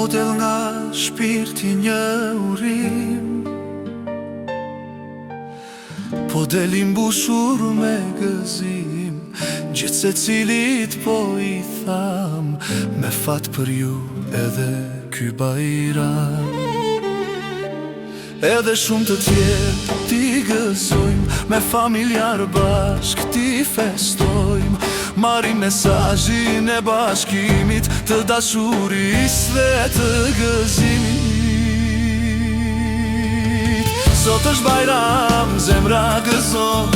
Po del nga shpirti një urim, po del i mbushur me gëzim, gjithë se cilit po i tham, me fat për ju edhe ky bajram. Edhe shumë të tjerë ti gëzojmë, me familjar bashk ti festojmë, marim mesazhin e bashkimit, të dashurisë dhe të gëzimit. Sot është bajram, zemra gëzon,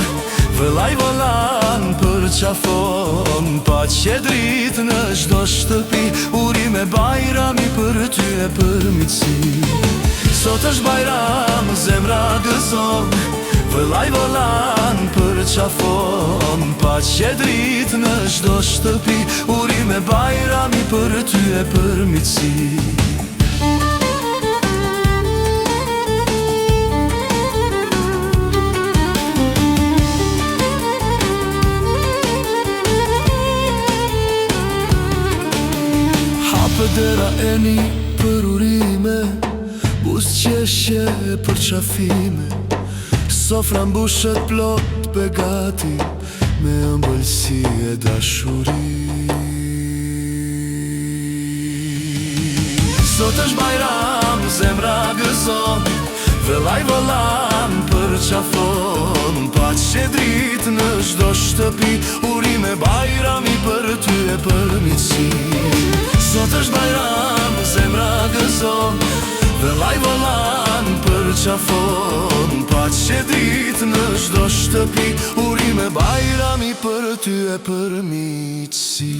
vëllai volan për qafon, paqe dritë në çdo shtëpi, urime bajrami për ty e për miqësi. Sot është bajram, zemra gëzon, vëllai volan për qafon, paqe dritë në çdo shtëpi, urime bajrami për ty e për miqësi. Dera e një për urime, buzëqeshje për qafime, sofra mbushet plot begati, me ëmbëlsi e dashuri. Sot është bajram, zemra gëzon, vëllai volan për qafon, paqe dritë në çdo shtëpi, urime bajrami për ty e për miqësi. Sot është bajram, zemra gëzon, vëllai volan për qafon, paqe dritë në çdo shtëpi, urime bajrami për ty e për miqësi.